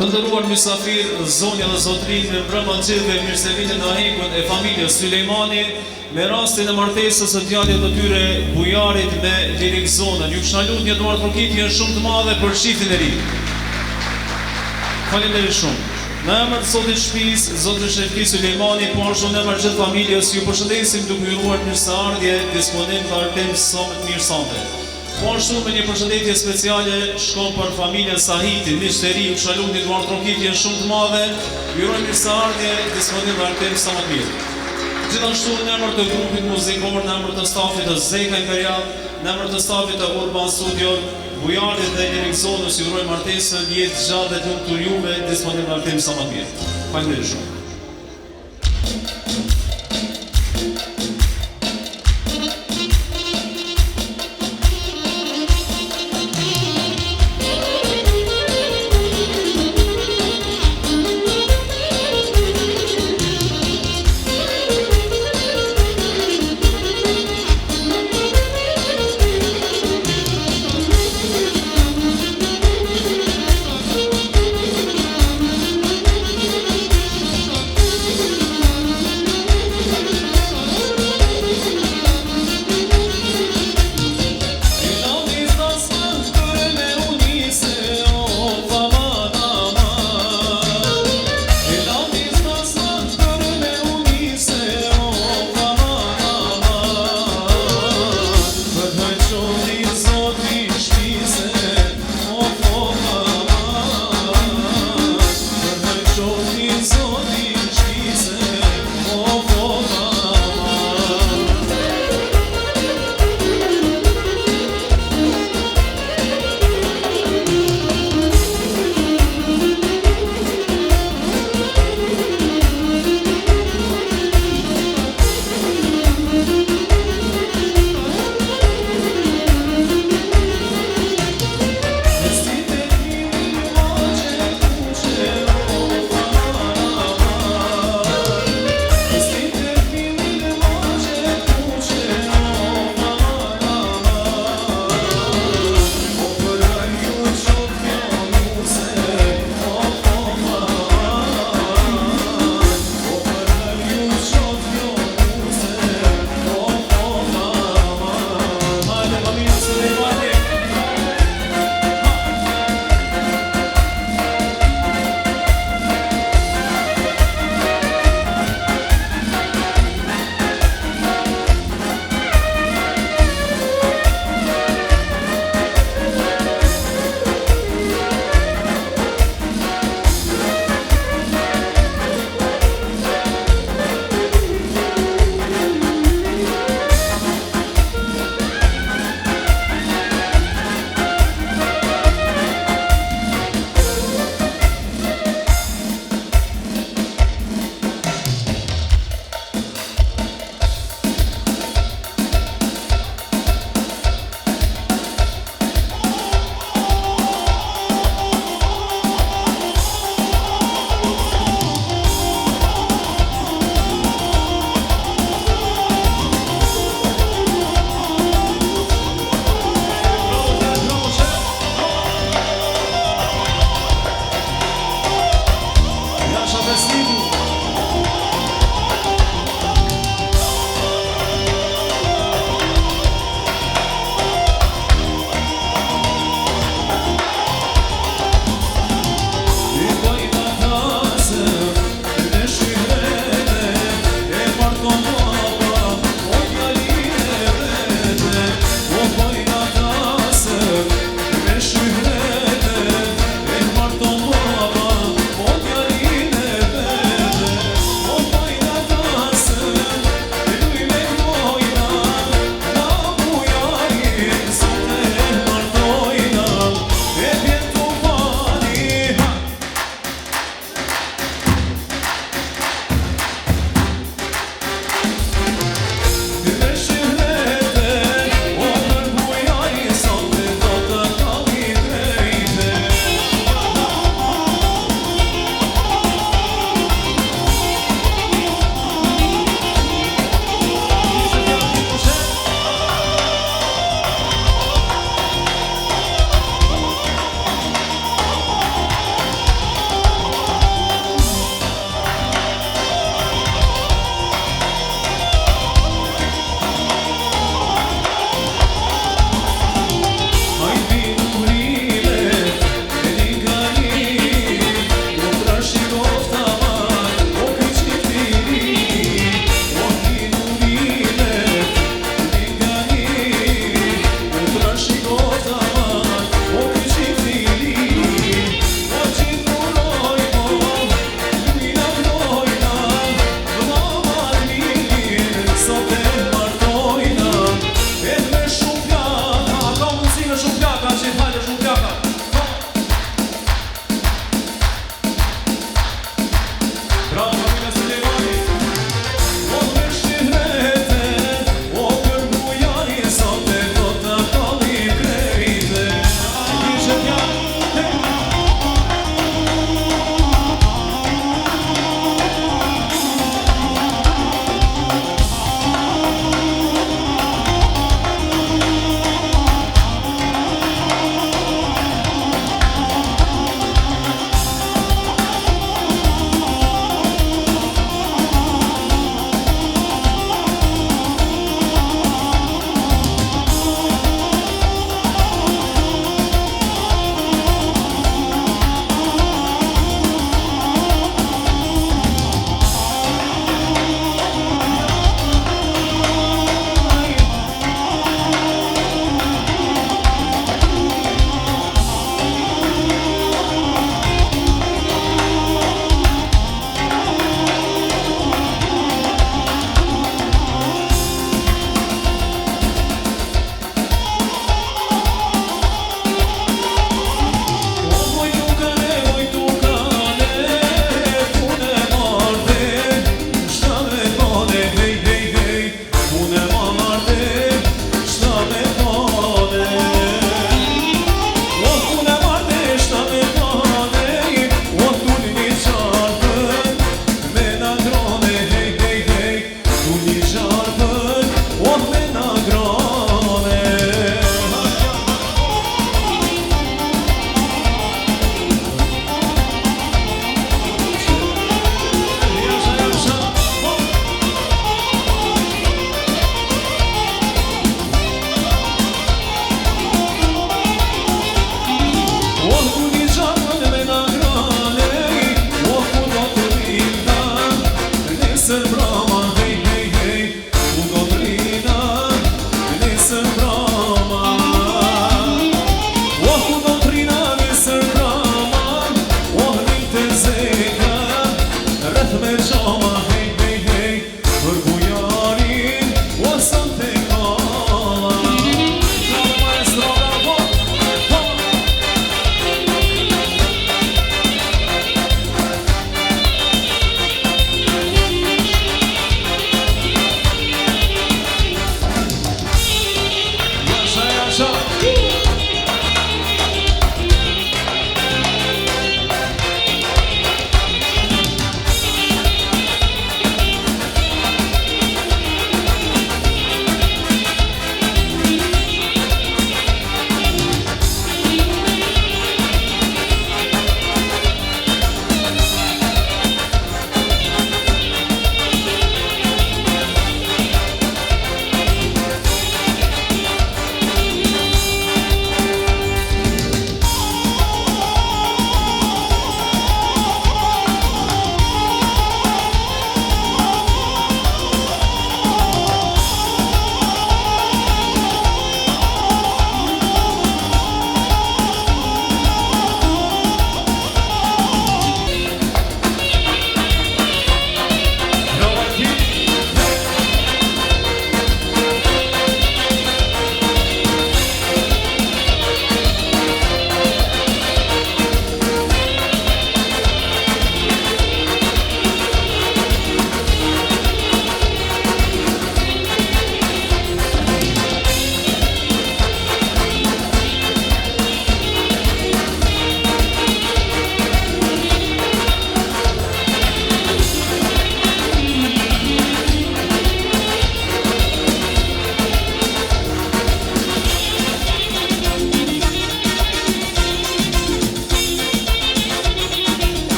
Të nderuar mysafir, zonja dhe zotrin, me mbrëma gjithëve mirësevitje në ekun e familjes Sulejmani, me rastin e martesës së djalit të tyre bujarit me lirik zonën. Ju kisha lut një duar trokitje shumë të madhe për shifin e ri. Faleminderit shumë. Në emër të zotit shtëpisë, zotit Shefki Sulejmani, po ashtu në emër gjithë familjes, ju përshëndesim duke ju uruar mirëseardhje disponent Artem Mirësante. Po ashtu me një përshëndetje speciale shkon për familjen Sahiti, miq të ri, ju kisha lut një duar trokitje shumë të madhe, ju uroj mirëseardhje disponent Artem Mirë. Gjithashtu në emër të grupit muzikor, në emër të stafit të Zeka Imperial, në emër të stafit të Urban Studio, bujarit dhe lirik zonës, ju uroj martesën jetë gjatë dhe të lumtur juve, disponent Artem Mirë. Faleminderit shumë.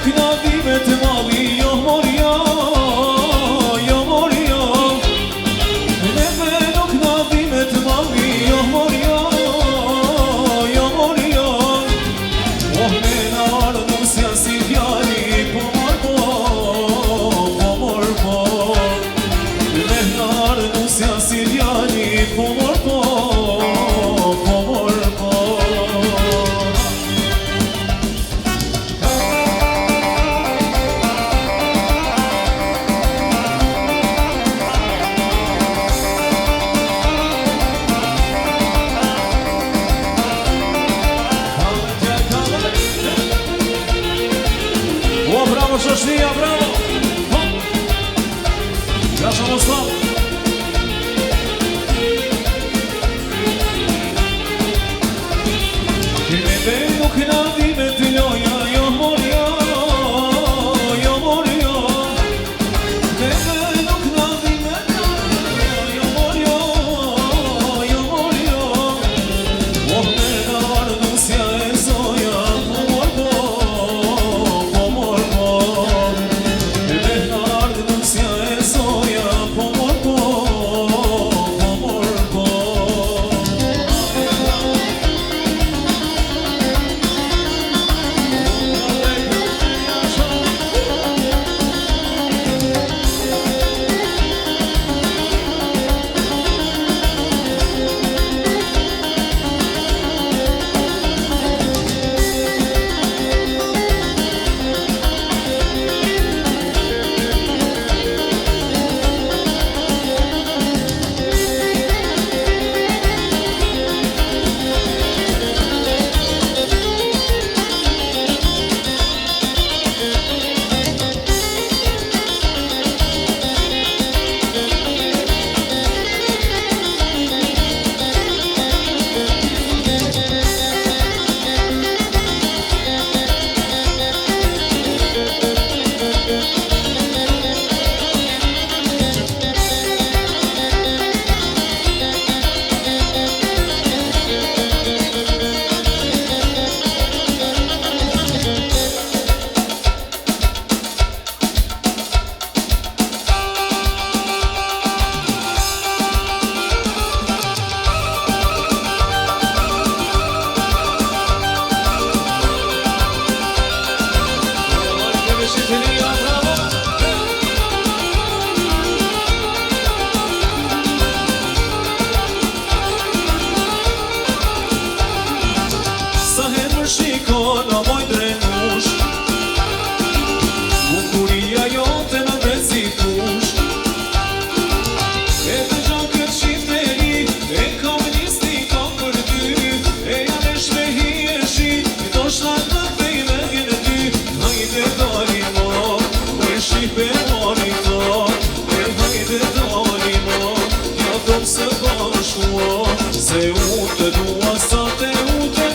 nuk na vime të mali, jo moria, jo moria. Neve nuk na vime të mali, jo moria, jo moria. Oh me na ardhu s'ja si djali, po morbo, po morbo. Me na ardhu s'ja si djali, po morbo, po morbo. Bravo Shoshnia, bravo! Lascia mostrare! Che ne vedo che la vive ti loia, io moria, io moria. Che vedo che la vive ti loia, io moria, io moria. Oh me guardo sia e soia, morbo. Shiko në moj drenush, bukuria jote në besi fush. E të gjanë këtë shifteri, e kam listi kam për ty. E janë e shmehi e shi, e do shnak në këtej me gjenë ty. Hajde dali mo, e shqipe mori to. E hajde dali mo, ja do pëse bashkua. Se unë të dua sa te ute,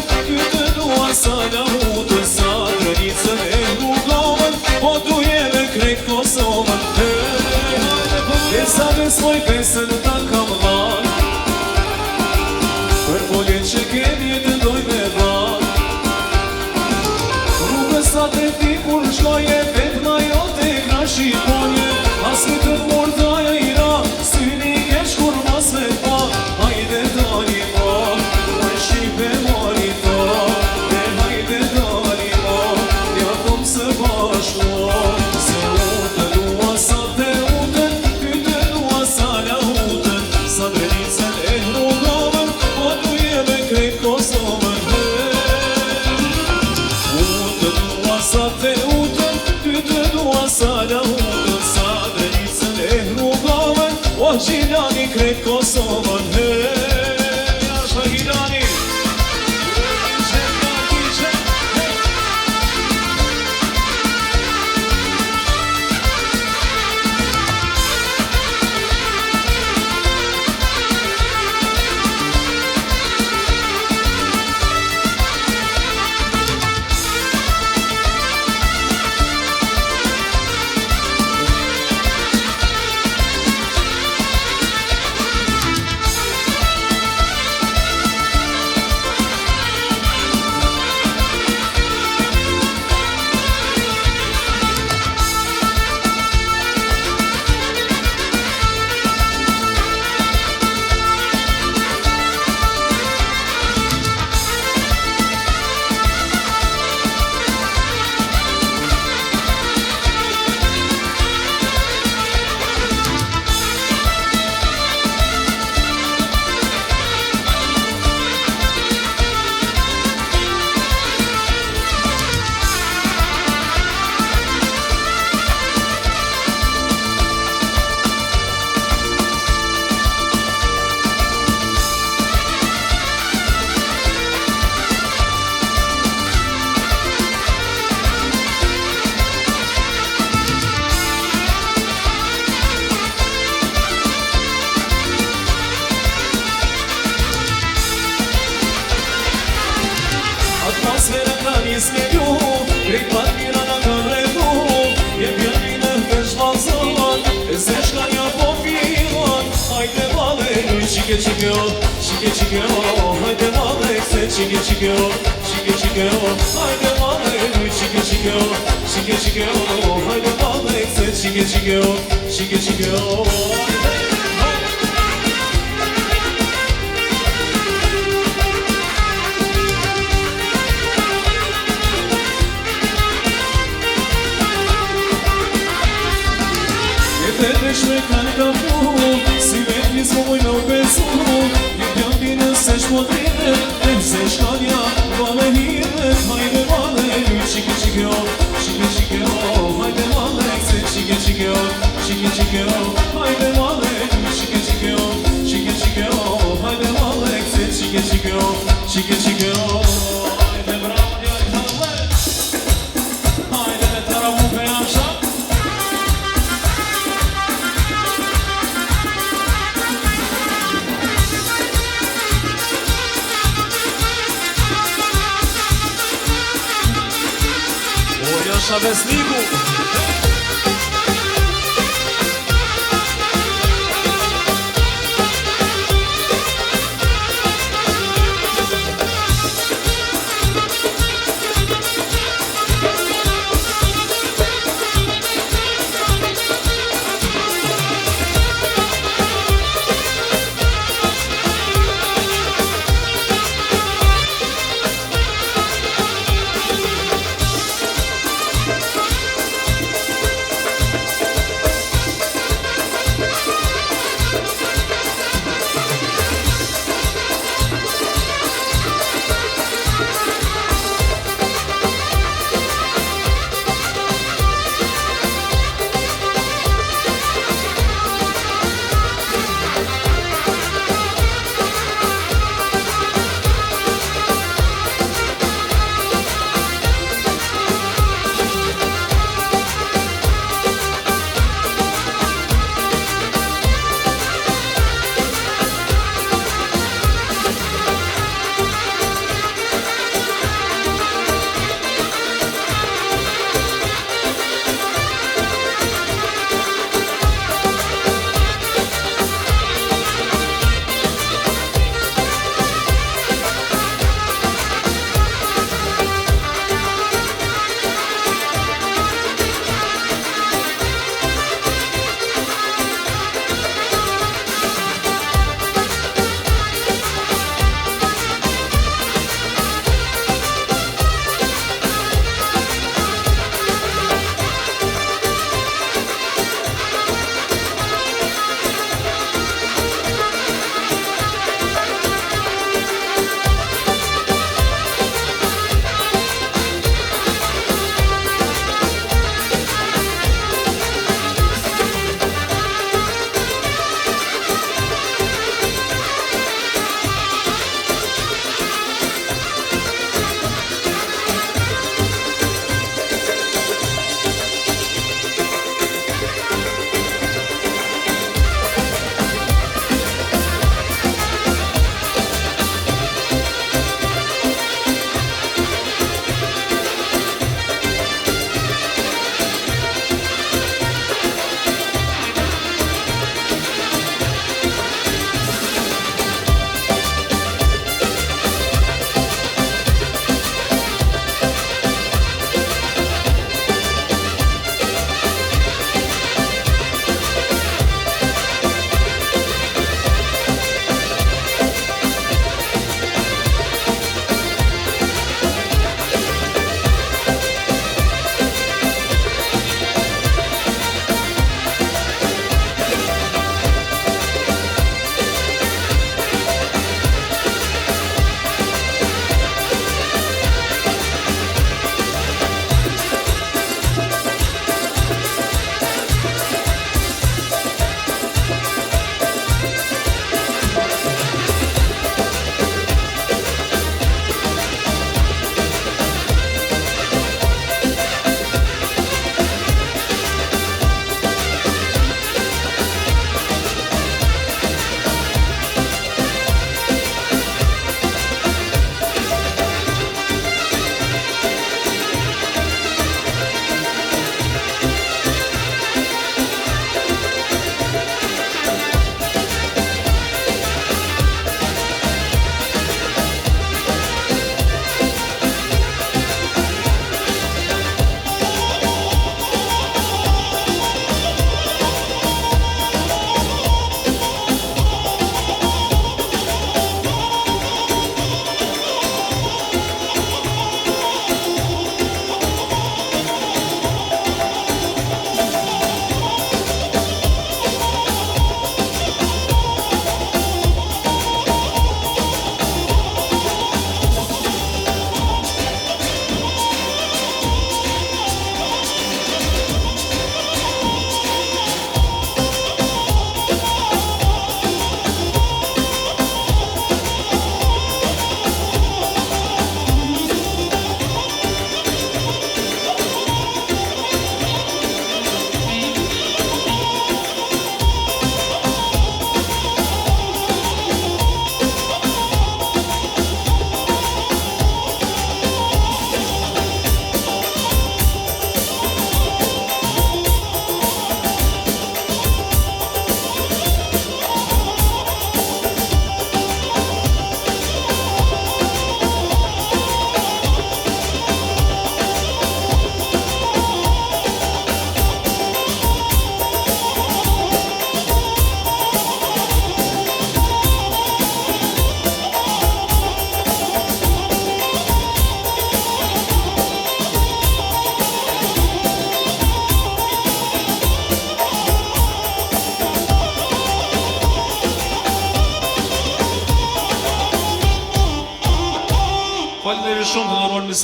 sa në hutë, sa granicën e rrugomën, po du jeme krejt Kosovën. E sa besmoj pesën ta kam dhanë, për foljet që kemi e të ndoj me dhanë. Rrugës sa të ti kur shkoje, vetëna jote e kra shqiponje. As mi të mordhaja i ra, syni kesh kur mas me pa. Hajde dali mo, e shqipe mori to. Se unë të dua sa te utën, ty të dua sa la utën. Sa drenicën e rrugomën, po du jeme krejt Kosovën. Unë të dua sa te utën, ty të dua sa la utën. Sa drenicën e rrugomën, o Gjilani krejt Kosovën. Jasha Gjilani. çigio, haydi malekse çigio, haydi malekse çigio, haydi malekse çigio. Te me kanë kapu, si vetë s'moj me u besu. Një pjambi nëse shmodrine, se shkanja vale hire. Hajde vale, çigio, hayde vale, se çigio, hayde vale, çigio, hayde vale, se çigio. Hayde bravo djali tale, hayde me taravu pe asha. Jasha Besniku.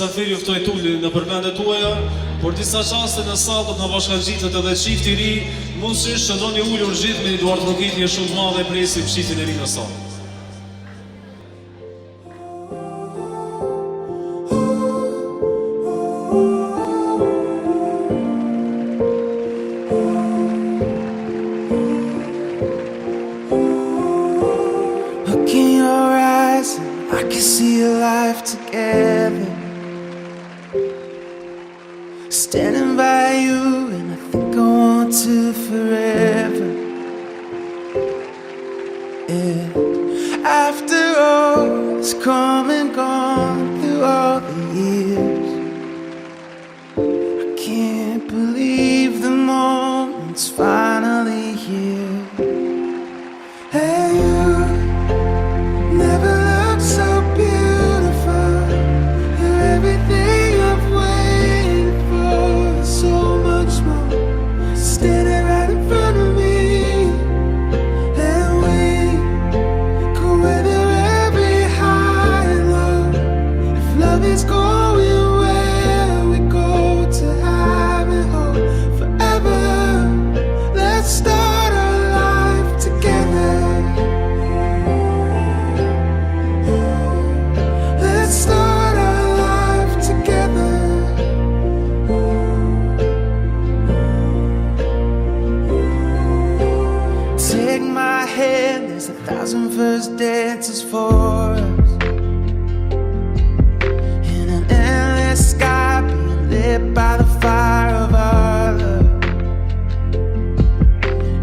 mysafir ju ftoj tulli në përmendet tuaja, por disa qaste në sallë do të na bashkangjitet edhe çifti i ri, mundësisht që doni ulur gjithë me një duart rrokitje shumë të madhe presim çiftin e ri në sallë. Look in your eyes, and I can see a life together. Standing by you, and I think I want to forever. And after all that's come and gone through all the years, I can't believe the moment's finally here. Hey, you never looked so beautiful. You're everything I've waited for. So much more, standing right in front of me. And we go weather every high and low. If love is going where we go to have it hold forever, let's start our life together. Let's start our life together. Take my hand, there's 1,000 first dances for us. In an endless sky, being lit by the fire of our love.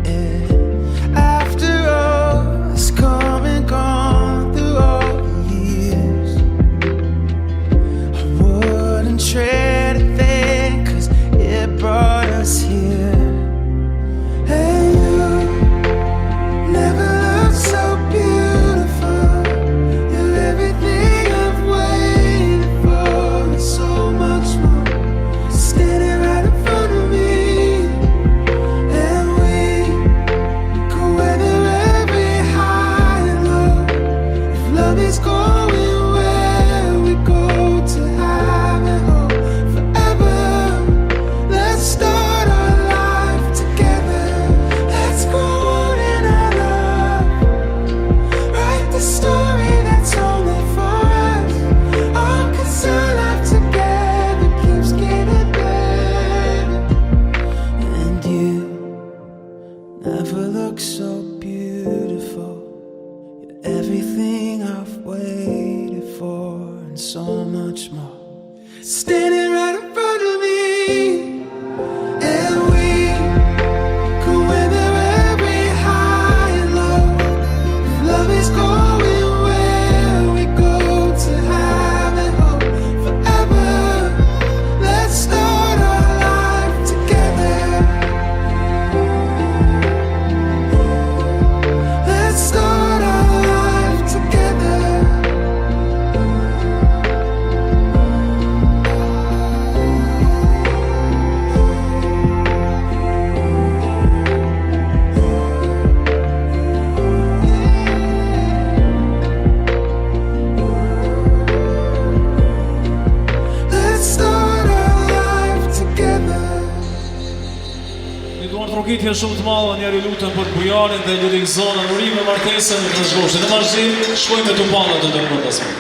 And after all that's come and gone through all the years, I wouldn't trade a thing, 'cause it brought us here. Hey, you never looked so beautiful. You're everything I've waited for, and so much more, standing right in front of me. And we go weather every high and low. If love is going where we go to have it hold forever, let's start our life together. Let's grow in our love. Write the story that's only for us. Oh, 'cause our life together keeps getting better. And you never look so beautiful. You're everything I've waited for, and so much more, standing right in front of me. And we go weather every high and low. If love is going where we go to have it hold forever, let's start our life together. Let's start our life together. Let's start our life together. Një duart rrokitje shumë të madhe, njerë lutën për bujarin dhe lirik zonën, urime martesën në të zhgoshtë. Në marshim, shkojmë me tumpallat të ndërmjet asme.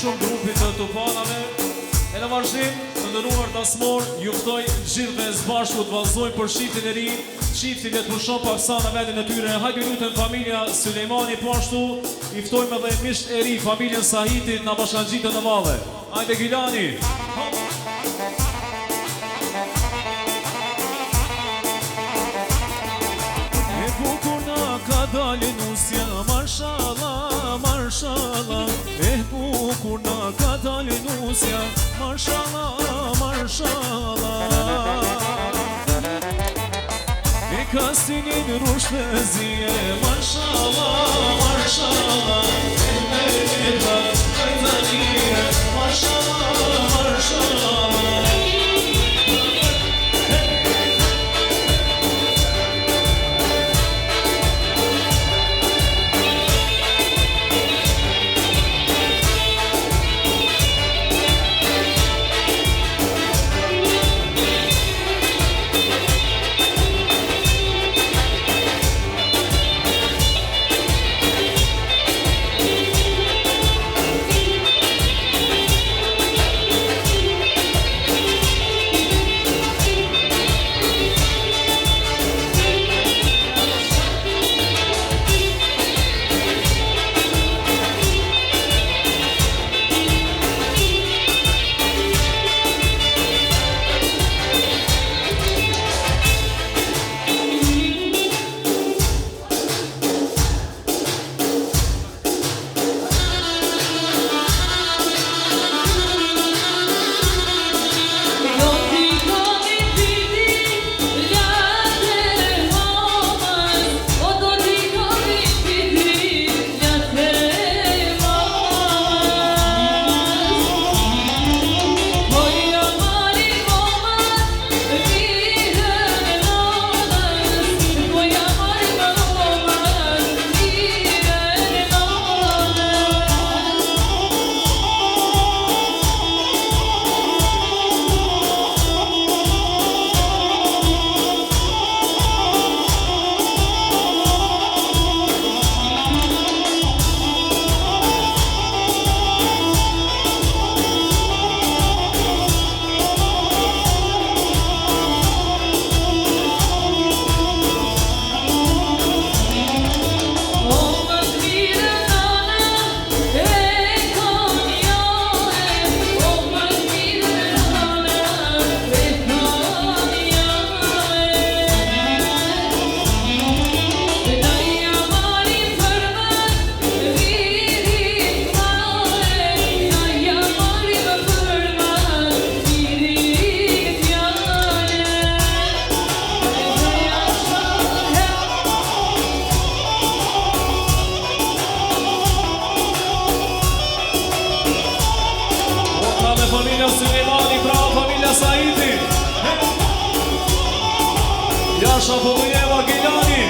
shumë grupit të tufanave. E në vazhdim, të ndëruar dasmor, ju ftoj gjithë me zbashku të vazhdojmë për shiftin e ri, shiftin e të pushon pak sa në vendin e tyre. Hajde lutëm familja Sulejmani, po ashtu i ftojmë edhe misht e ri, familjen Sahitit në bashkangjitën në Valle. Hajde Gilani! E bukur na ka dalin usja, marshallah, marshallah. E bukur na ka dalin usja, marshallah, marshallah. E ka sinin rushtëzije, marshallah, marshallah. E me ta kajtanije, marshallah, marshallah. Familja Sulejmani, bravo familja Saidi. Jasha Podujeva Gilani.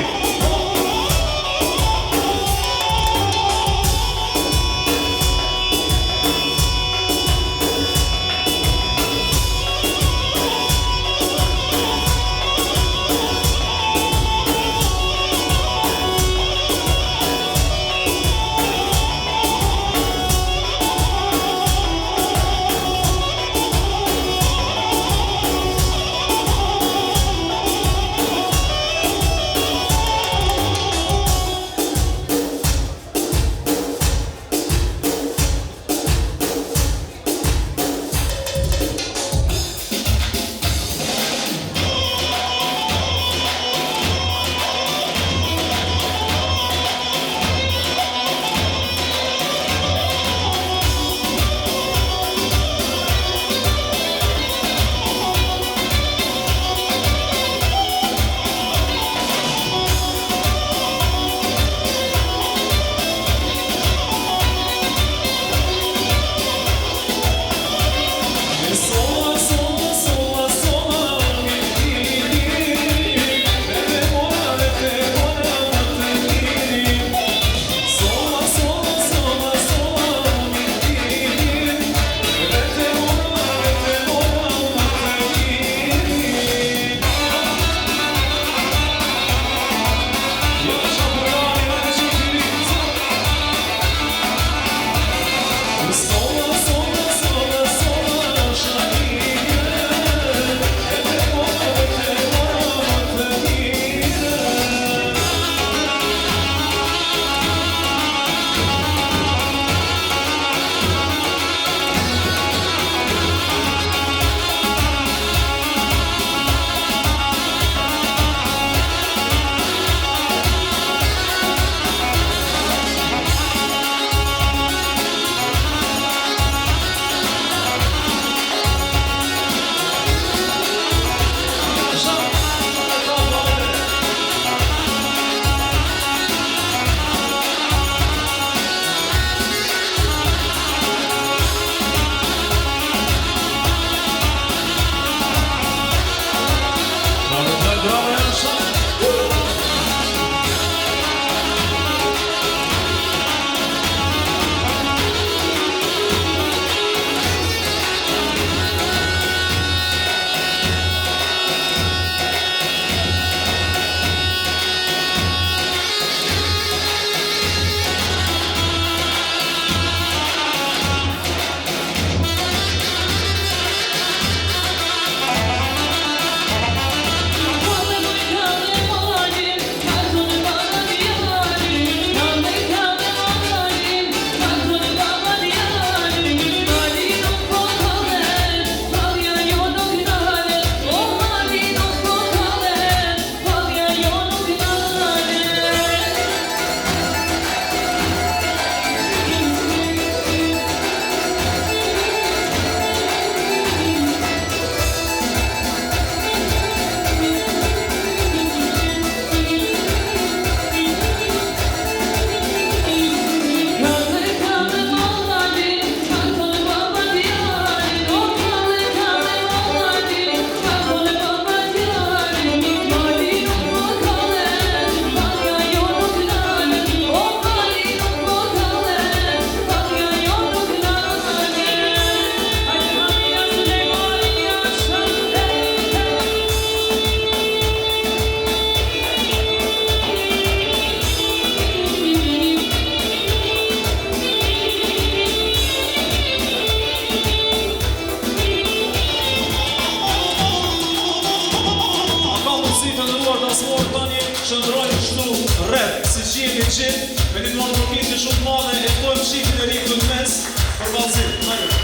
rreth, si që jemi qitë, me një mëllë orkestri shumë të madhe, e ftojmë shifin e rikë në mes, për balzim, hajde.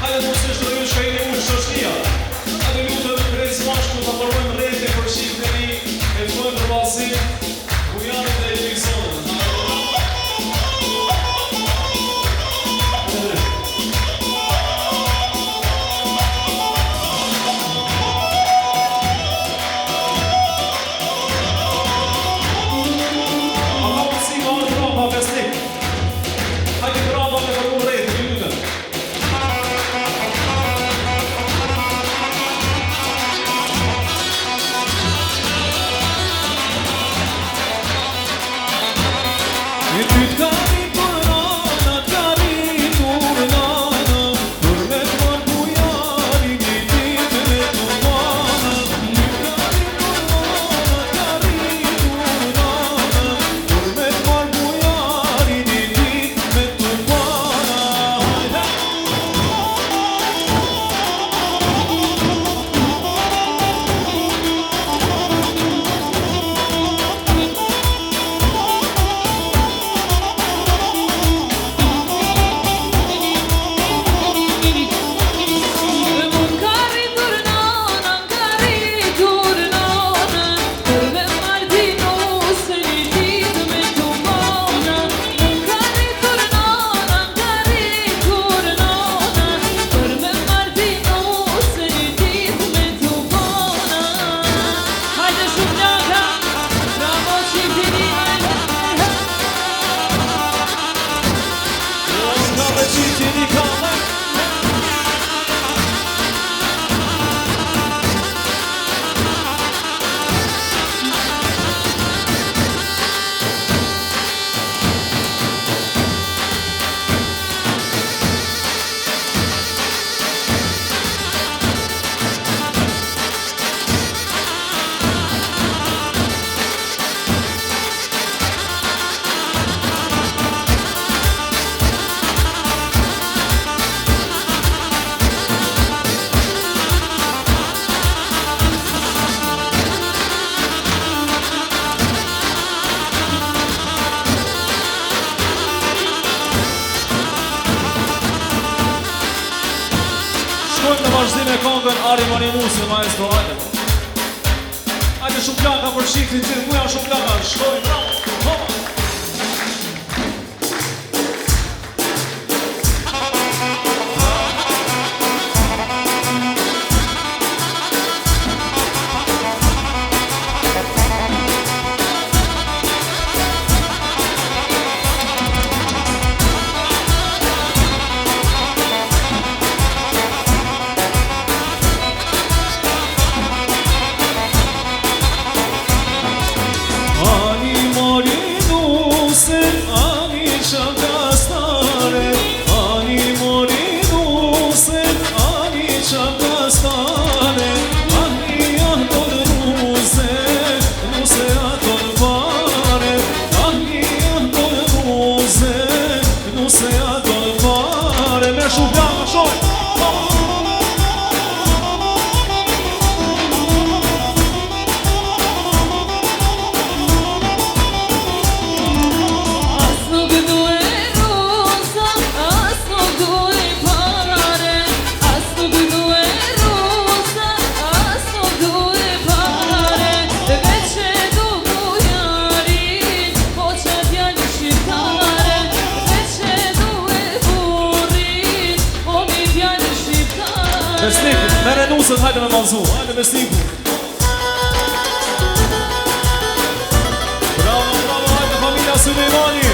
Hajde mos të shtërëju shka i në unë shoshnia. Hajde lutëm krejës mashku të formojmë rrethje për shifin e rikë, e ftojmë për balzim, bujanit dhe e piksonë. Në vazhdim e kongën Ari Marinusë, maestro, hajde. Hajde shumë plaka për shikrin të të kuja shumë plaka, shkoj, bravo, hova. Mere nusët, hajde me malzu, hajde me sniku. Bravo, bravo, hajde familja Sulejmani.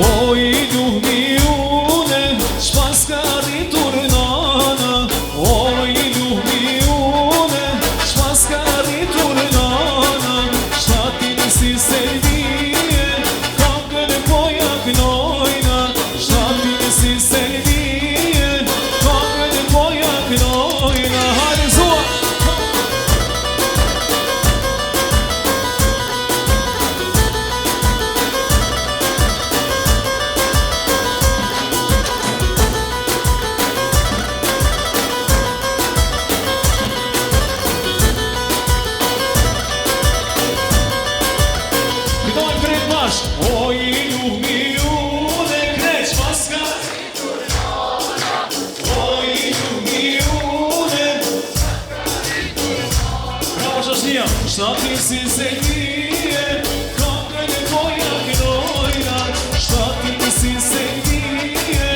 O i duhmi une, shpas ka rritur nana. O i duhmi Shtati si se kje, kokën e toja knojna. Shtati si se kje,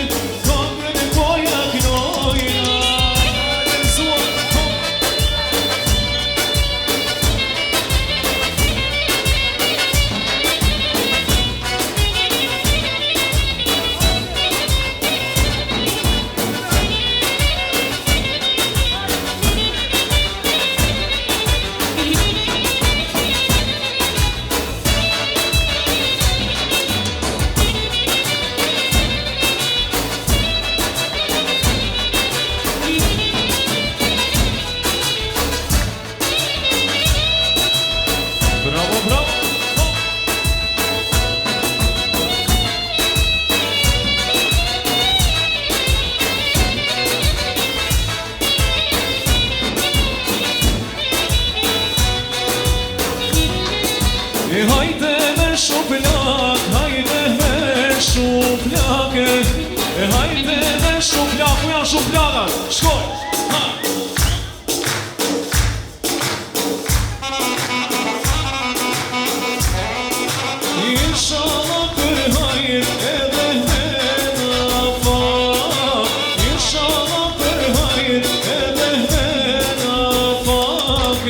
kokën e toja knojna. E hajde me shuplak, hajde me shuplak. E hajde me shuplak, ku janë shuplakat? Shkoj! Ha! Inshallah për hajr edhe hena pak. Inshallah për hajr edhe hena pak.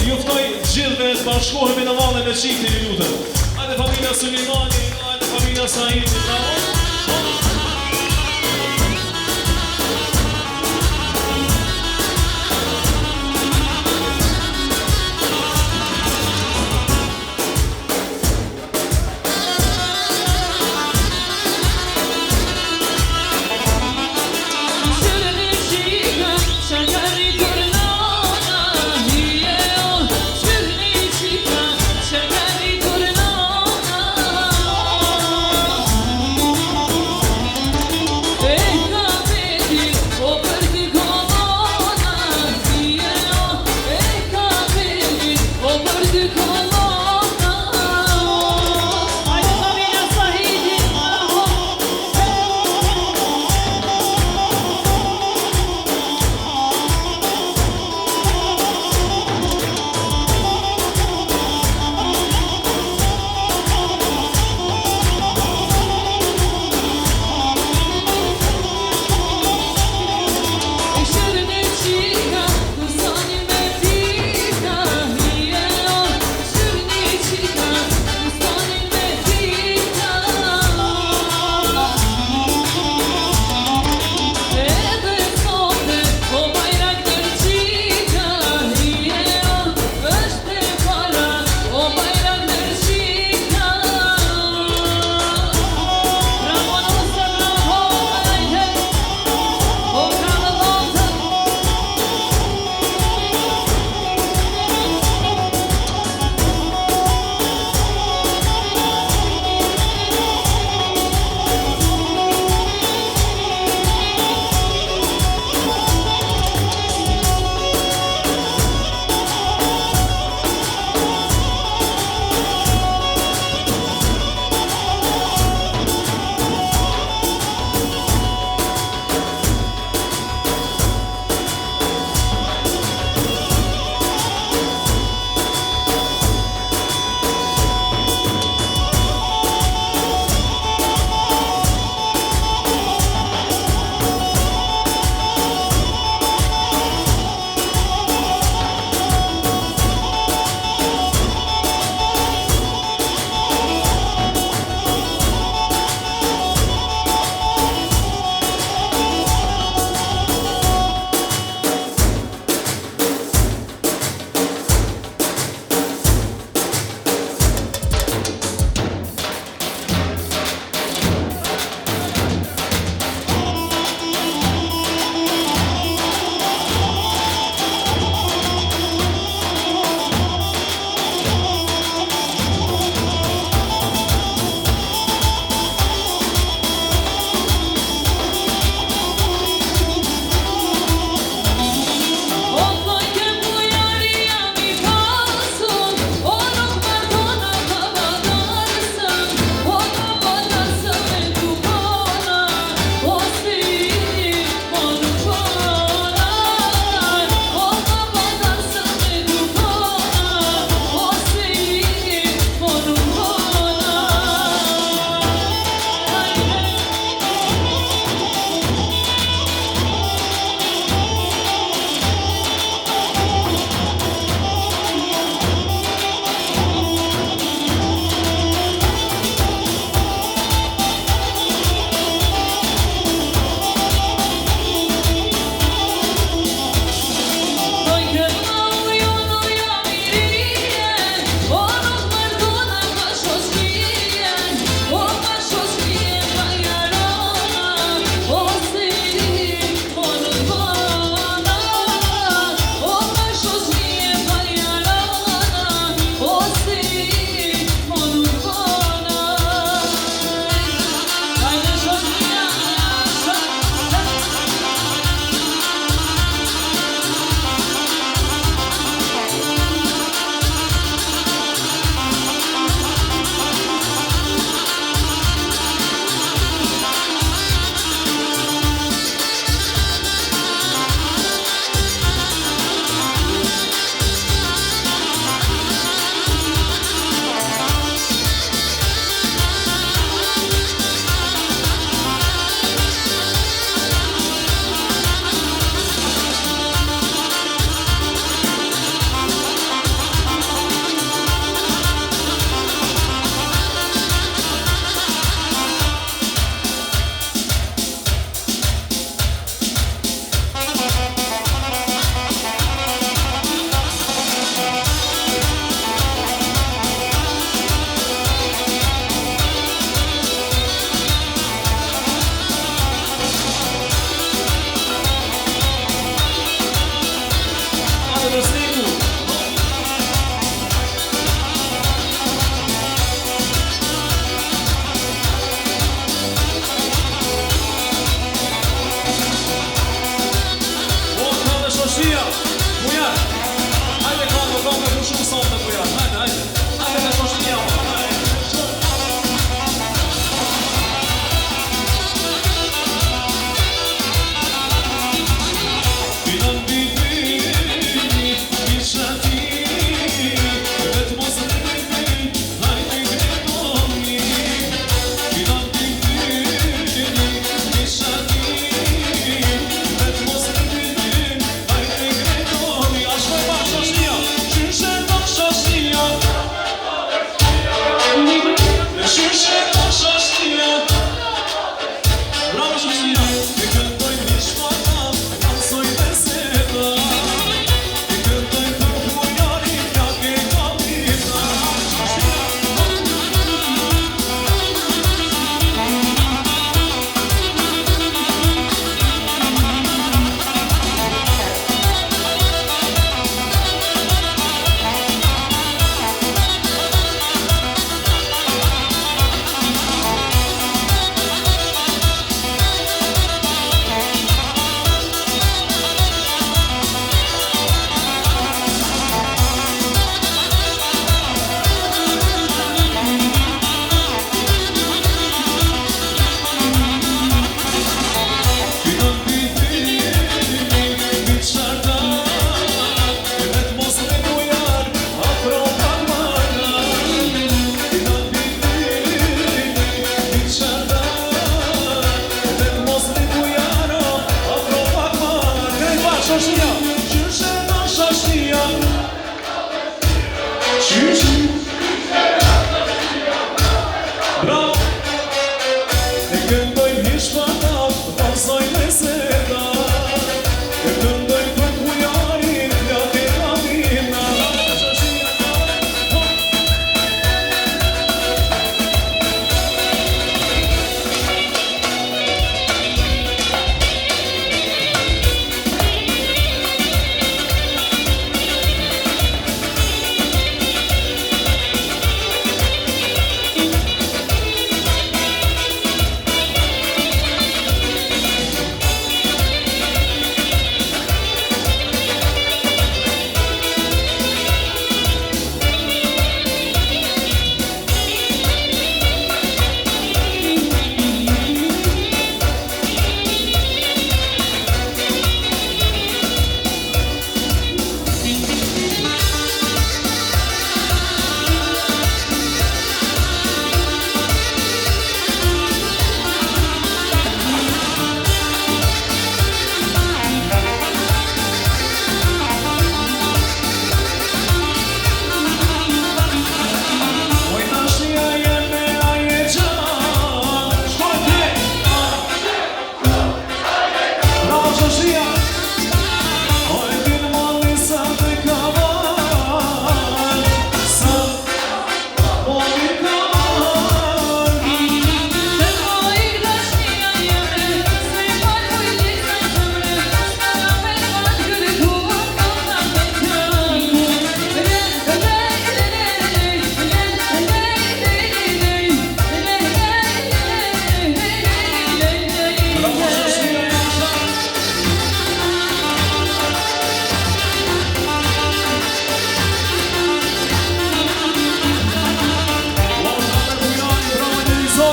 Juftoj gjithve të bashkohemi në valën e qikti një lutën. Hajde familja Sulimani, hajde familja Saidi, bravo!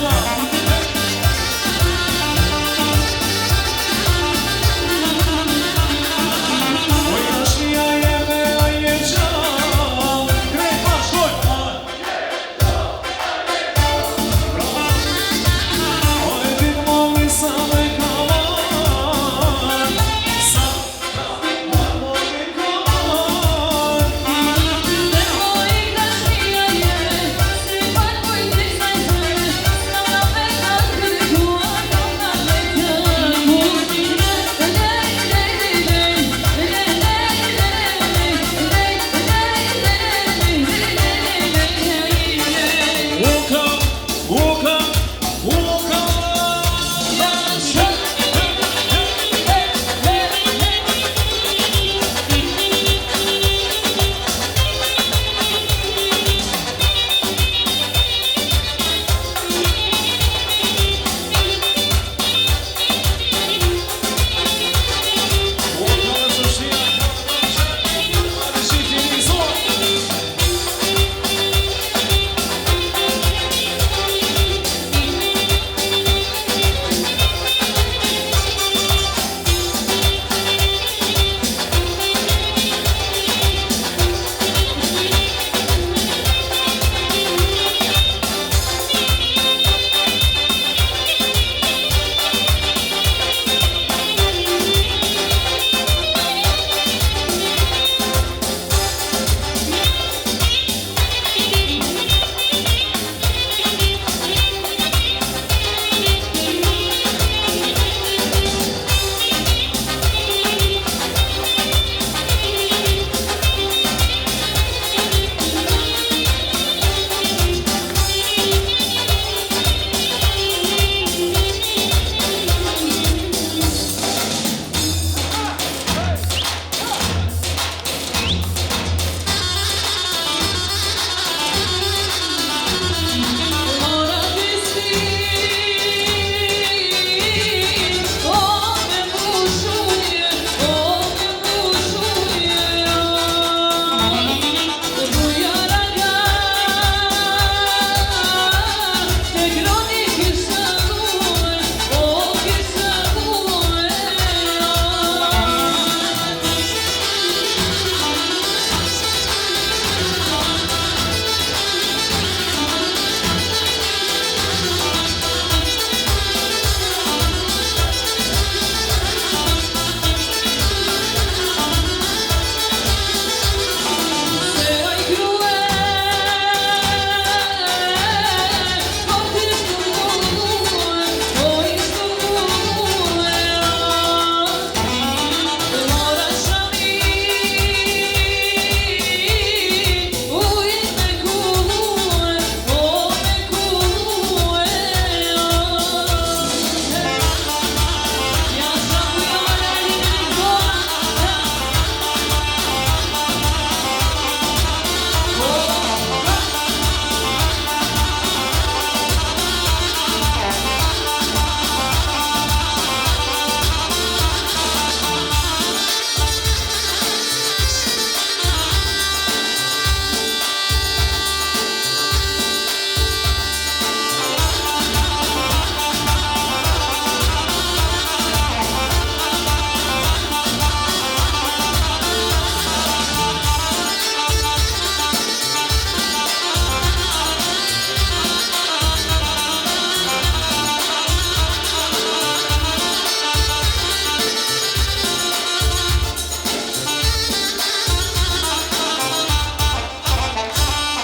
mama. Oj, dashnia jeme, aj je gjall. Krejt bashkoj. Oj, dit mami sa me kalan. Sa mami kalan.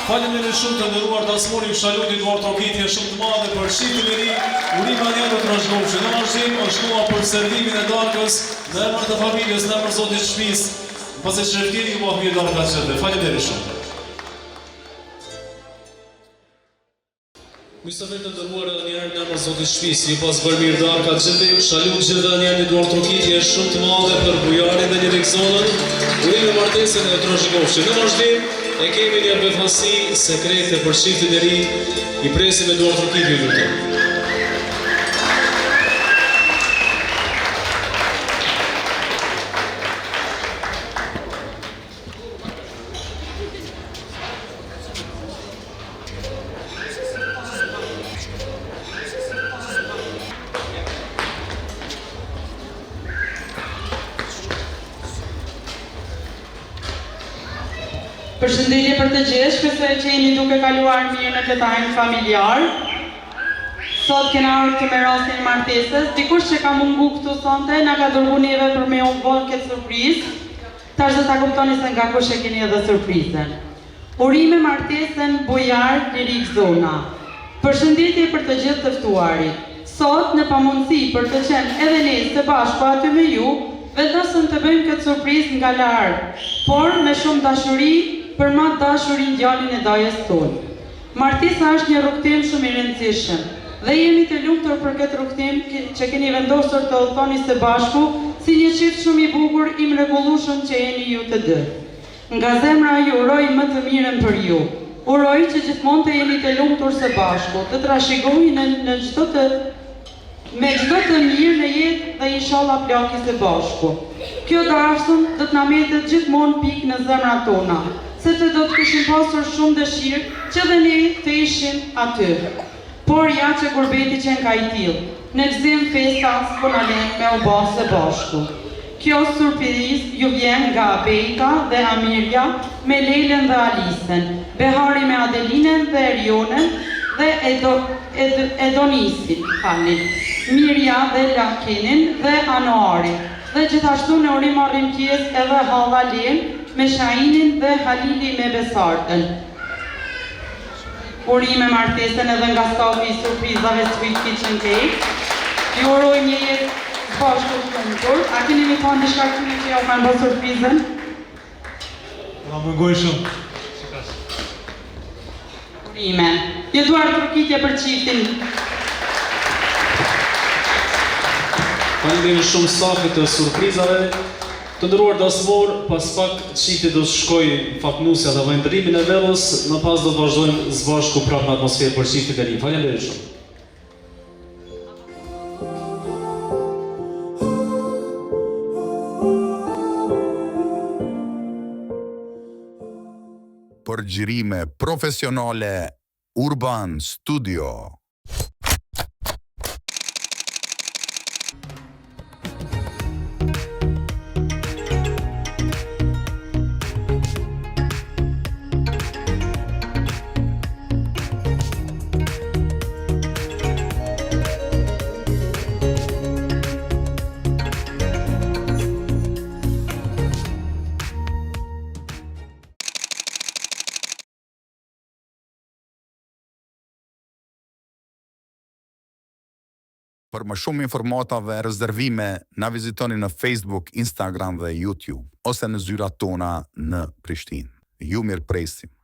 Faleminderit shumë të nderuar dasmorim Shalutit Duart Rokitje shumë të madhe për shiftin e ri, urime janë të trashëgojshme. Në vazhdim është koha për servimin e darkës në emër të familjes, në emër të Zotit të shtëpisë, pasi shërftiri ju mirë darka çete. Faleminderit shumë. Mysafir të nderuar edhe një herë në emër të Zotit të shtëpisë, ju pas bërë mirë darka çete. Shalut gjithë një Duart Rokitje shumë të madhe për bujarin dhe një lekzonën. Urime martesën e trashëgojshme. Në vazhdim e kemi një befasi sekrete për shiftin e ri, i presim me Duart Rokitje lutem. Përshëndetje për të gjithë, shpresoj që jeni duke kaluar mirë në këtë ajin familjar. Sot kena ardhur të me rastin e martesës. Dikush që ka mungu këtu sonte na ka dërguar neve për me u bën këtë surprizë. Tash do ta kuptoni se nga kush e keni edhe surprizën. Urime martesën Bujar Lirik Zona. Përshëndetje për të gjithë të ftuarit. Sot në pamundësi për të qenë edhe ne së bashku aty me ju, vendosëm të bëjmë këtë surprizë nga larg, por me shumë dashuri për ma dashurin djalin e dajës tonë. Martesa është një rrugtim shumë i rëndësishëm dhe jemi të lumtur për këtë rrugtim që keni vendosur të udhëtoni së bashku si një çift shumë i bukur i mrekullueshëm që jeni ju të dy. Nga zemra ju uroj më të mirën për ju. Uroj që gjithmonë të jeni të lumtur së bashku, të trashëgojeni me çdo të mirë në jetë dhe inshallah plaki së bashku. Kjo dashur do të na mbetet gjithmonë pikë në zemrat tona, sepse do të kishim pasur shumë dëshirë që dhe ne të ishim aty. Por ja që gurbeti që ka i tillë, në gzim festa s'po na lën me u bë së bashku. Kjo surprizë ju vjen nga Bejka dhe Amirja me Lelen dhe Alisen, Behari me Adelinën dhe Erionen dhe Edonisin, Mirja dhe Lakinin dhe Anoarin, dhe gjithashtu në urim arrim pjesë edhe Halla Len me Shainin dhe Halili me Besartën. Urime martesën edhe nga stafi i surprizave Sweet Kitchen Cake. Ju uroj një jetë bashkë të lumtur. A keni mi thonë diçka këtu që ja u kanë bërë surprizën? Na mëngoj shumë. Urime. Jetuar trokitje për çiftin. Faleminderit shumë Safi të surprizave. Të nderuar dasmor, pas pak çifti do të shkojë në faknusja dhe vendrimin e vellës, më pas do të vazhdojmë së bashku prapë në atmosferë për çiftin e ri. Faleminderit shumë. Përgjirime profesionale Urban Studio. Për më shumë informata dhe rezervime, na vizitoni në Facebook, Instagram dhe YouTube, ose në zyrat tona në Prishtinë. Ju mirëpresim.